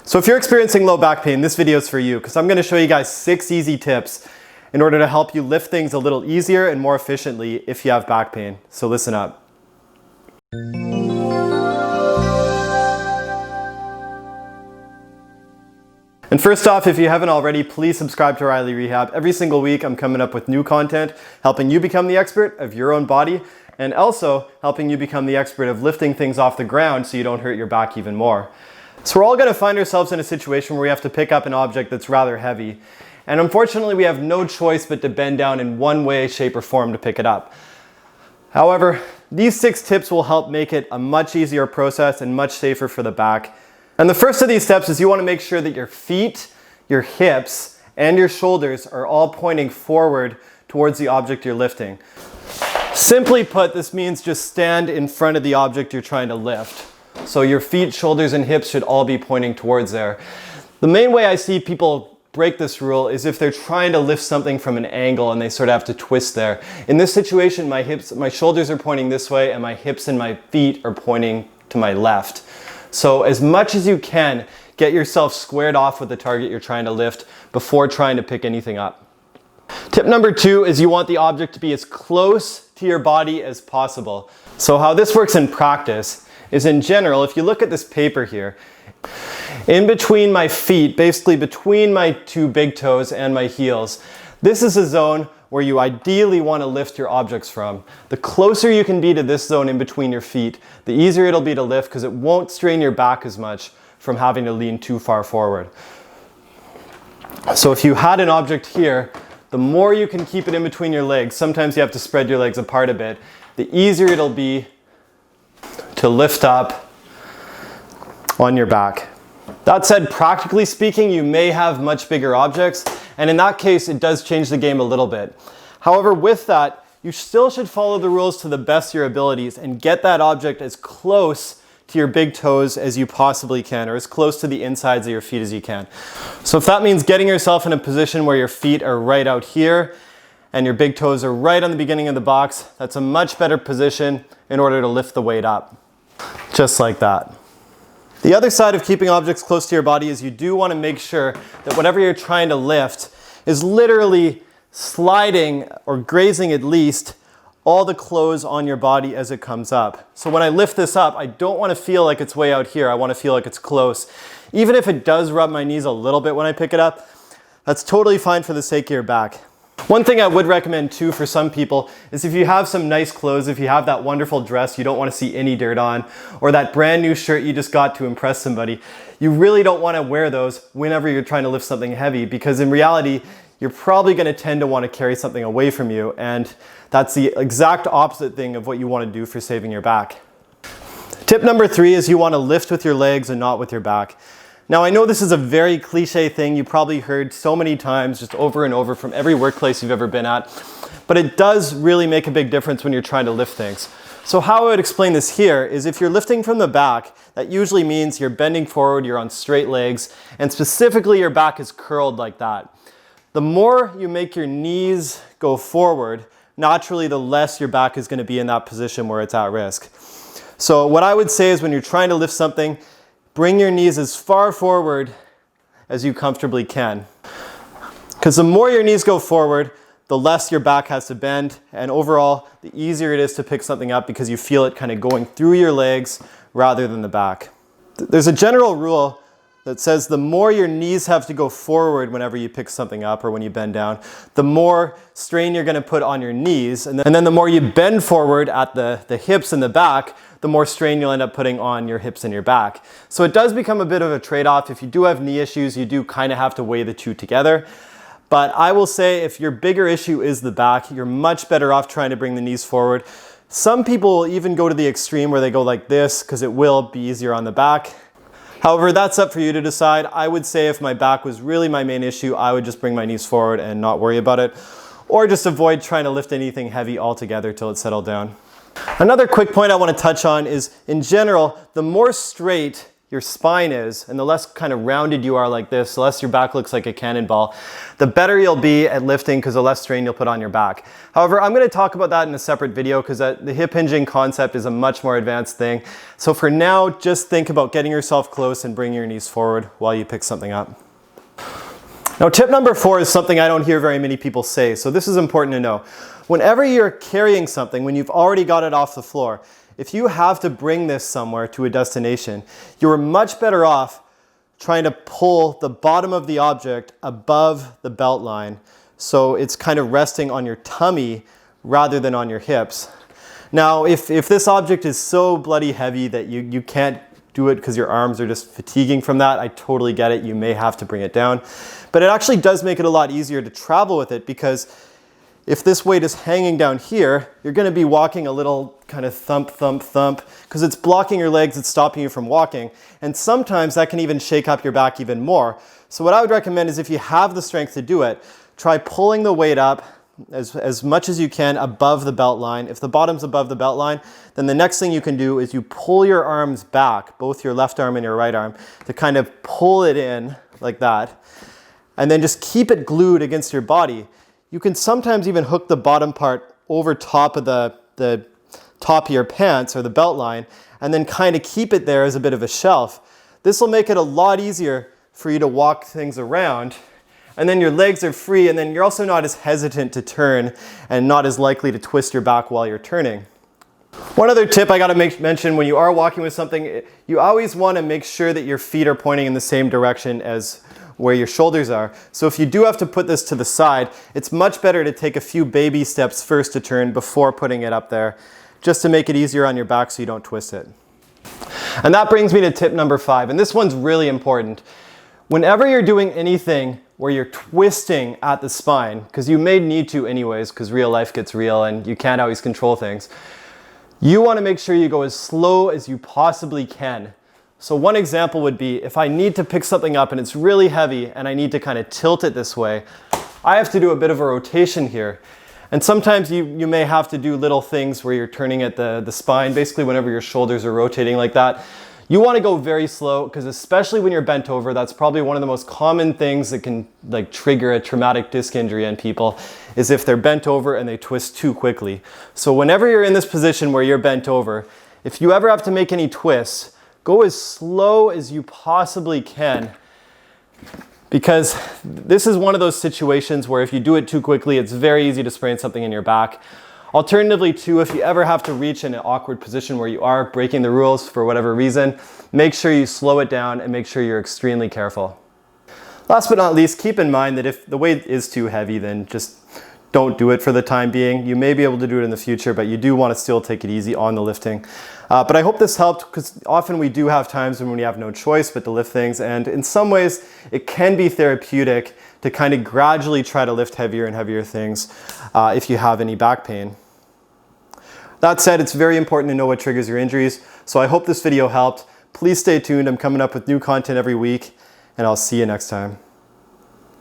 So if you're experiencing low back pain, this video is for you because I'm going to show you guys 6 easy tips in order to help you lift things a little easier and more efficiently if you have back pain. So listen up. And first off, if you haven't already, please subscribe to RyleyRehab. Every single week I'm coming up with new content, helping you become the expert of your own body, and also helping you become the expert of lifting things off the ground so you don't hurt your back even more. So we're all going to find ourselves in a situation where we have to pick up an object that's rather heavy. And unfortunately, we have no choice but to bend down in one way, shape, or form to pick it up. However, these 6 tips will help make it a much easier process and much safer for the back. And the first of these steps is you want to make sure that your feet, your hips, and your shoulders are all pointing forward towards the object you're lifting. Simply put, this means just stand in front of the object you're trying to lift. So your feet, shoulders, and hips should all be pointing towards there. The main way I see people break this rule is if they're trying to lift something from an angle and they sort of have to twist there. In this situation, my shoulders are pointing this way and my hips and my feet are pointing to my left. So as much as you can, get yourself squared off with the target you're trying to lift before trying to pick anything up. Tip number 2 is you want the object to be as close to your body as possible. So how this works in practice is, in general, if you look at this paper here, in between my feet, basically between my 2 big toes and my heels, this is a zone where you ideally want to lift your objects from. The closer you can be to this zone in between your feet, the easier it'll be to lift because it won't strain your back as much from having to lean too far forward. So if you had an object here, the more you can keep it in between your legs, sometimes you have to spread your legs apart a bit, the easier it'll be to lift up on your back. That said, practically speaking, you may have much bigger objects, and in that case, it does change the game a little bit. However, with that, you still should follow the rules to the best of your abilities and get that object as close to your big toes as you possibly can, or as close to the insides of your feet as you can. So if that means getting yourself in a position where your feet are right out here and your big toes are right on the beginning of the box, that's a much better position in order to lift the weight up. Just like that. The other side of keeping objects close to your body is you do want to make sure that whatever you're trying to lift is literally sliding or grazing at least all the clothes on your body as it comes up. So when I lift this up, I don't want to feel like it's way out here. I want to feel like it's close. Even if it does rub my knees a little bit when I pick it up, that's totally fine for the sake of your back. One thing I would recommend too for some people is if you have some nice clothes, if you have that wonderful dress you don't want to see any dirt on, or that brand new shirt you just got to impress somebody, you really don't want to wear those whenever you're trying to lift something heavy, because in reality, you're probably going to tend to want to carry something away from you, and that's the exact opposite thing of what you want to do for saving your back. Tip number 3 is you want to lift with your legs and not with your back. Now, I know this is a very cliche thing you probably heard so many times just over and over from every workplace you've ever been at, but it does really make a big difference when you're trying to lift things. So how I would explain this here is if you're lifting from the back, that usually means you're bending forward, you're on straight legs, and specifically your back is curled like that. The more you make your knees go forward, naturally the less your back is going to be in that position where it's at risk. So what I would say is when you're trying to lift something, bring your knees as far forward as you comfortably can. Because the more your knees go forward, the less your back has to bend, and overall, the easier it is to pick something up because you feel it kind of going through your legs rather than the back. There's a general rule that says the more your knees have to go forward whenever you pick something up or when you bend down, the more strain you're going to put on your knees, and then the more you bend forward at the hips and the back, the more strain you'll end up putting on your hips and your back. So it does become a bit of a trade-off. If you do have knee issues, you do kind of have to weigh the two together. But I will say if your bigger issue is the back, you're much better off trying to bring the knees forward. Some people will even go to the extreme where they go like this because it will be easier on the back. However, that's up for you to decide. I would say if my back was really my main issue, I would just bring my knees forward and not worry about it, or just avoid trying to lift anything heavy altogether till it's settled down. Another quick point I want to touch on is, in general, the more straight your spine is, and the less kind of rounded you are like this, the less your back looks like a cannonball, the better you'll be at lifting because the less strain you'll put on your back. However, I'm going to talk about that in a separate video because the hip hinging concept is a much more advanced thing. So for now, just think about getting yourself close and bringing your knees forward while you pick something up. Now, tip number 4 is something I don't hear very many people say, so this is important to know. Whenever you're carrying something, when you've already got it off the floor, if you have to bring this somewhere to a destination, you're much better off trying to pull the bottom of the object above the belt line so it's kind of resting on your tummy rather than on your hips. Now, if this object is so bloody heavy that you can't do it because your arms are just fatiguing from that, I totally get it. You may have to bring it down. But it actually does make it a lot easier to travel with it because if this weight is hanging down here, you're going to be walking a little kind of thump, thump, thump because it's blocking your legs, it's stopping you from walking. And sometimes that can even shake up your back even more. So what I would recommend is if you have the strength to do it, try pulling the weight up as much as you can above the belt line. If the bottom's above the belt line, then the next thing you can do is you pull your arms back, both your left arm and your right arm, to kind of pull it in like that. And then just keep it glued against your body. You can sometimes even hook the bottom part over top of the top of your pants or the belt line and then kind of keep it there as a bit of a shelf. This will make it a lot easier for you to walk things around, and then your legs are free, and then you're also not as hesitant to turn and not as likely to twist your back while you're turning. One other tip I got to mention when you are walking with something, you always want to make sure that your feet are pointing in the same direction as where your shoulders are. So if you do have to put this to the side, it's much better to take a few baby steps first to turn before putting it up there, just to make it easier on your back so you don't twist it. And that brings me to tip number 5, and this one's really important. Whenever you're doing anything where you're twisting at the spine, because you may need to anyways, because real life gets real and you can't always control things, you want to make sure you go as slow as you possibly can. So one example would be if I need to pick something up and it's really heavy and I need to kind of tilt it this way, I have to do a bit of a rotation here. And sometimes you may have to do little things where you're turning at the spine, basically whenever your shoulders are rotating like that. You want to go very slow because especially when you're bent over, that's probably one of the most common things that can like trigger a traumatic disc injury in people is if they're bent over and they twist too quickly. So whenever you're in this position where you're bent over, if you ever have to make any twists, go as slow as you possibly can, because this is one of those situations where if you do it too quickly, it's very easy to sprain something in your back. Alternatively too, if you ever have to reach in an awkward position where you are breaking the rules for whatever reason, make sure you slow it down and make sure you're extremely careful. Last but not least, keep in mind that if the weight is too heavy, then just don't do it for the time being. You may be able to do it in the future, but you do want to still take it easy on the lifting. But I hope this helped because often we do have times when we have no choice but to lift things, and in some ways it can be therapeutic to kind of gradually try to lift heavier and heavier things if you have any back pain. That said, it's very important to know what triggers your injuries, so I hope this video helped. Please stay tuned. I'm coming up with new content every week, and I'll see you next time.